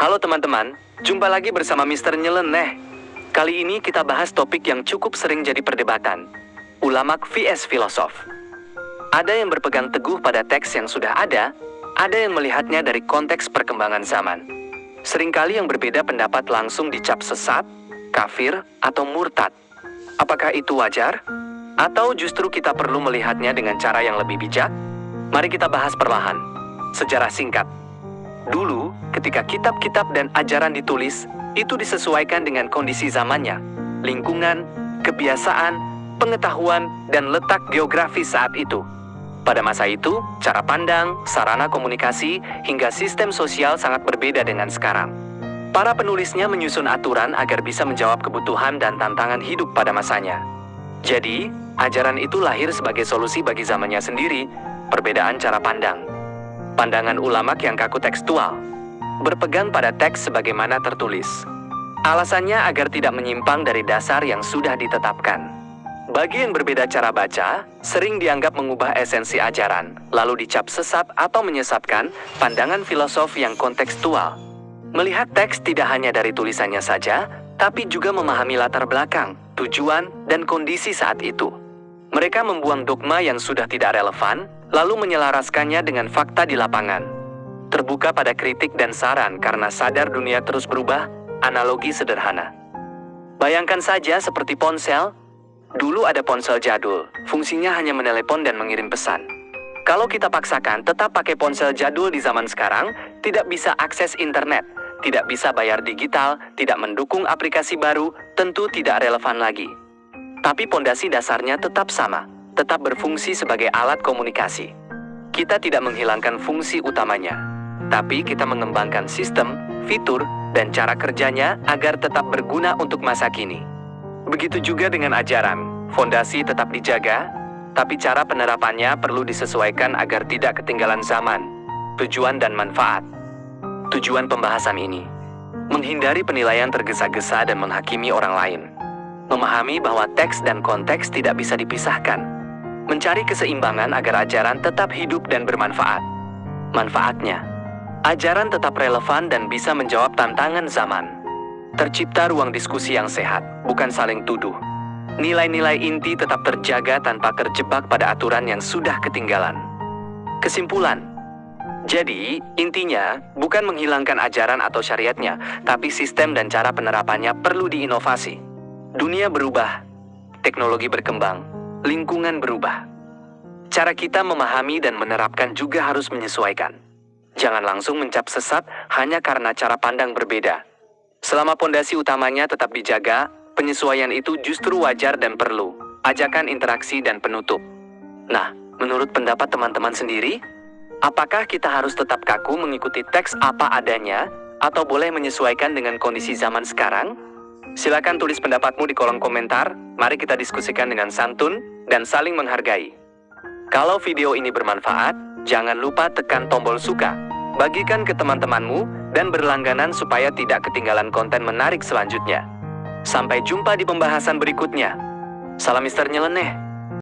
Halo teman-teman, jumpa lagi bersama Mr. Nyeleneh. Kali ini kita bahas topik yang cukup sering jadi perdebatan. Ulamak vs filosof. Ada yang berpegang teguh pada teks yang sudah ada yang melihatnya dari konteks perkembangan zaman. Seringkali yang berbeda pendapat langsung dicap sesat, kafir, atau murtad. Apakah itu wajar? Atau justru kita perlu melihatnya dengan cara yang lebih bijak? Mari kita bahas perlahan. Sejarah singkat. Dulu, ketika kitab-kitab dan ajaran ditulis, itu disesuaikan dengan kondisi zamannya, lingkungan, kebiasaan, pengetahuan, dan letak geografis saat itu. Pada masa itu, cara pandang, sarana komunikasi, hingga sistem sosial sangat berbeda dengan sekarang. Para penulisnya menyusun aturan agar bisa menjawab kebutuhan dan tantangan hidup pada masanya. Jadi, ajaran itu lahir sebagai solusi bagi zamannya sendiri, perbedaan cara pandang. Pandangan ulamak yang kaku tekstual, berpegang pada teks sebagaimana tertulis. Alasannya agar tidak menyimpang dari dasar yang sudah ditetapkan. Bagi yang berbeda cara baca, sering dianggap mengubah esensi ajaran, lalu dicap sesat atau menyesatkan pandangan filosof yang kontekstual. Melihat teks tidak hanya dari tulisannya saja, tapi juga memahami latar belakang, tujuan, dan kondisi saat itu. Mereka membuang dogma yang sudah tidak relevan, lalu menyelaraskannya dengan fakta di lapangan. Terbuka pada kritik dan saran karena sadar dunia terus berubah. Analogi sederhana. Bayangkan saja seperti ponsel. Dulu ada ponsel jadul, fungsinya hanya menelepon dan mengirim pesan. Kalau kita paksakan tetap pakai ponsel jadul di zaman sekarang, tidak bisa akses internet, tidak bisa bayar digital, tidak mendukung aplikasi baru, tentu tidak relevan lagi. Tapi pondasi dasarnya tetap sama, tetap berfungsi sebagai alat komunikasi. Kita tidak menghilangkan fungsi utamanya, tapi kita mengembangkan sistem, fitur, dan cara kerjanya agar tetap berguna untuk masa kini. Begitu juga dengan ajaran, fondasi tetap dijaga, tapi cara penerapannya perlu disesuaikan agar tidak ketinggalan zaman, tujuan dan manfaat. Tujuan pembahasan ini, menghindari penilaian tergesa-gesa dan menghakimi orang lain. Memahami bahwa teks dan konteks tidak bisa dipisahkan. Mencari keseimbangan agar ajaran tetap hidup dan bermanfaat. Manfaatnya, ajaran tetap relevan dan bisa menjawab tantangan zaman. Tercipta ruang diskusi yang sehat, bukan saling tuduh. Nilai-nilai inti tetap terjaga tanpa terjebak pada aturan yang sudah ketinggalan. Kesimpulan. Jadi, intinya bukan menghilangkan ajaran atau syariatnya, tapi sistem dan cara penerapannya perlu diinovasi. Dunia berubah, teknologi berkembang, lingkungan berubah. Cara kita memahami dan menerapkan juga harus menyesuaikan. Jangan langsung mencap sesat hanya karena cara pandang berbeda. Selama pondasi utamanya tetap dijaga, penyesuaian itu justru wajar dan perlu. Ajakan interaksi dan penutup. Nah, menurut pendapat teman-teman sendiri, apakah kita harus tetap kaku mengikuti teks apa adanya, atau boleh menyesuaikan dengan kondisi zaman sekarang? Silakan tulis pendapatmu di kolom komentar, mari kita diskusikan dengan santun dan saling menghargai. Kalau video ini bermanfaat, jangan lupa tekan tombol suka, bagikan ke teman-temanmu, dan berlangganan supaya tidak ketinggalan konten menarik selanjutnya. Sampai jumpa di pembahasan berikutnya. Salam Mr. Nyeleneh.